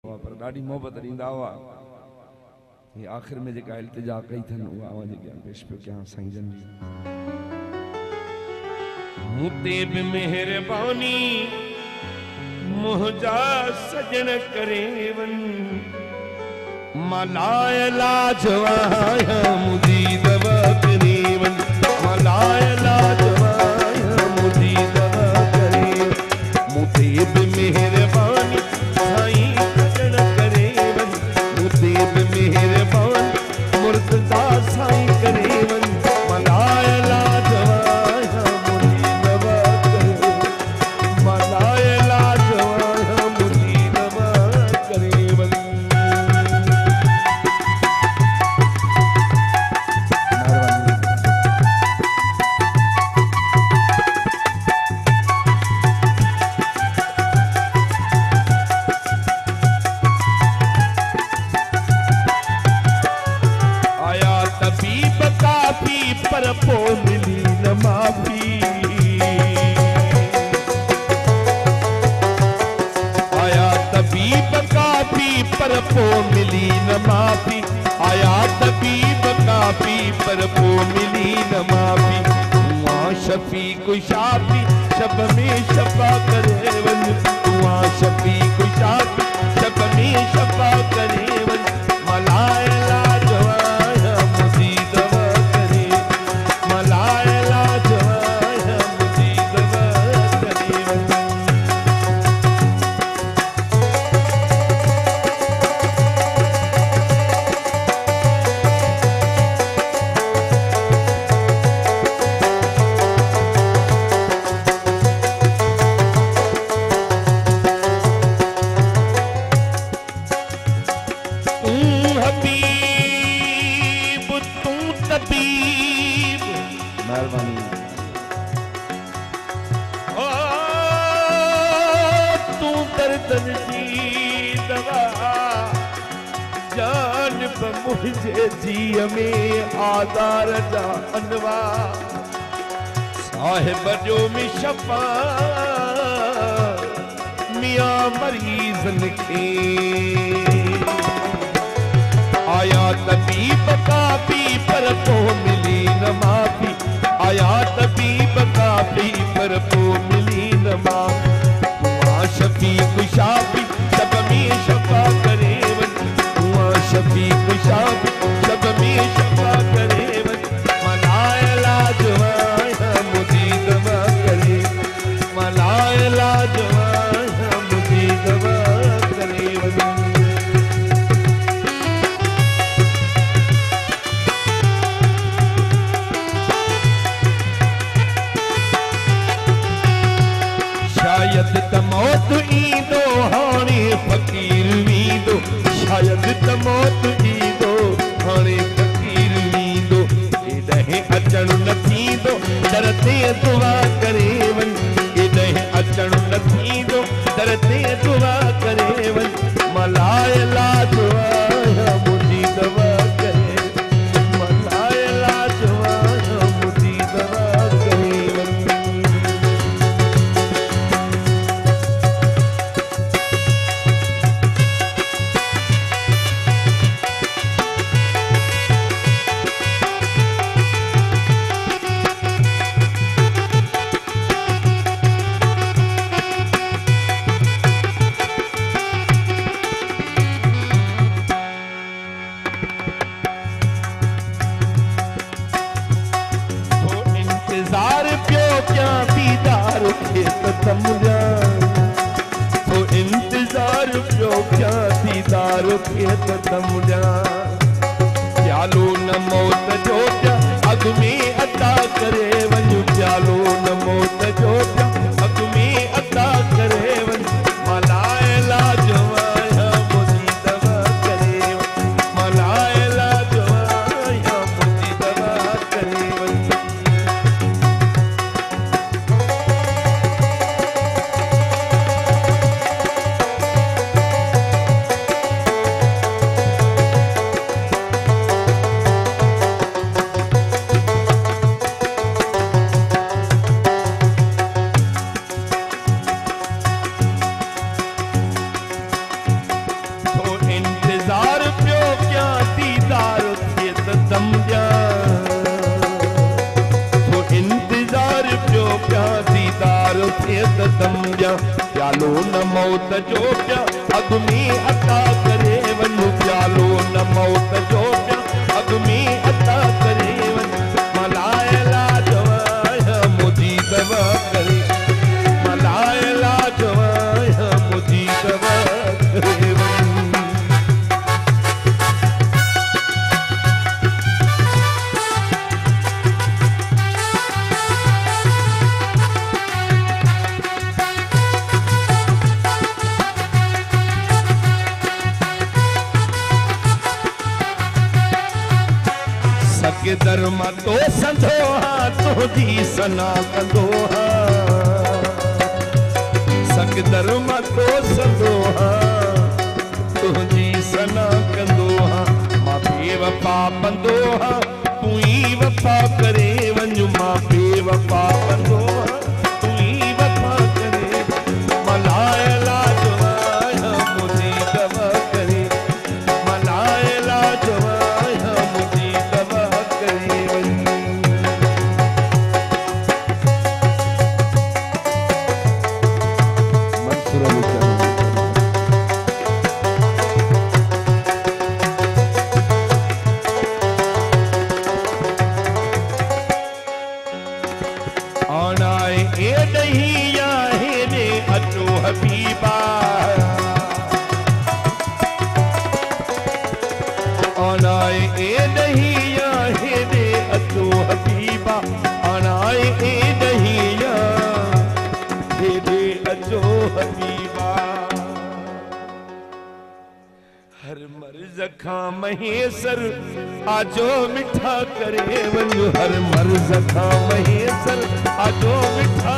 हुआ पर ॾाढी मोहब्बत ॾींदा हुआ। ये आखिर में जेका इल्तिजा कई थन उहा आवाज़ के पेश पियो कयां साईं जन जी। मुते बि मेहरबानी मुंहिंजा सजण करे वन मलाए लाजवाया मुदी दवा करे वन मलाए लाजवाया मुदी दवा करे मुते बि मेहरबानी साईं सजण करे वन मुते बि मेहरबानी मुर्तजा साईं करे वन मलाए लाजवाया मुदी दवा करे मलाए लाजवाया मुदी दवा करे वन। पर पो मिली न माफी आया तबीब काफी पर पो मिली न माफी आया तबीब काफी पर पो मिली न माफी हुआ शफी कुशाफी शब में शफा करे वन हुआ शफी कुशाफी शब में शफा करे वन मलाए लाजवाया मुदी दवा करे मलाए लाजवाया मुदी दवा करे वन। मुझे जिय में आदार जा अनवा साहिब जो में शफा मियां मरीजन के आया तबीब काफी पर पो मिली न माफी आया तबीब काफी पर पो मिली न माफी हुआ शफी कुशाफी सब में शफा करे वन हुआ शफी कुशाफी सब में शफा करे वन मलाए लाजवाया मुदी दवा करे मलाए लाजवाया मुदी दवा करे वन। शायद त मौत ईंदो हाणे फ़कीर वींदो शायद त मौत ईंदो हाणे फ़कीर वींदो एॾहें अचण न थींदो दर ते दुआ करे वन एॾहें अचण न थींदो दर ते दुआ करे वन मलाए लाजवाया मुदी दवा करे मलाए लाजवाया मुदी दवा करे वन। तो इंतजार पियो क्या दीदार के तमुजा प्यालो न मौत जो क्या अग में अदा करे वन प्यालो न मौत जो क्या अग में अदा करे वन मलाए लाजवाया मुदी दवा करे वन मलाए लाजवाया मुदी दवा करे वन। थे दम जा प्यालो न मौत जो प्या अग में अता करे वनु प्यालो न मौत जो प्या अग में अता करे वनु मलाए लाजवाया मुझी दवा करे मलाए लाजवाया मुझी दवा करे सके धर्म तो संधोहा तुझी सना कंदोहा सके धर्म तो संधोहा तुझी सना कंदोहा मां बेवफा बंदोहा तू ही वफा करे वंजु मां बेवफा बंदोहा तू ही वफा करे मलाए लाजवाया मुझी दवा करे मलाए लाजवाया मुझी दवा करे मंसूर अली साहब आनाए ए दहिया हे रे अचो हबीबा आनाए ए दहिया हे रे अचो हबीबा आनाए ए दहिया हे रे अचो हबीबा हर मर्ज खां महेसर आजो मिठा करे वञु हर मर्ज खां महेसर आजो मिठा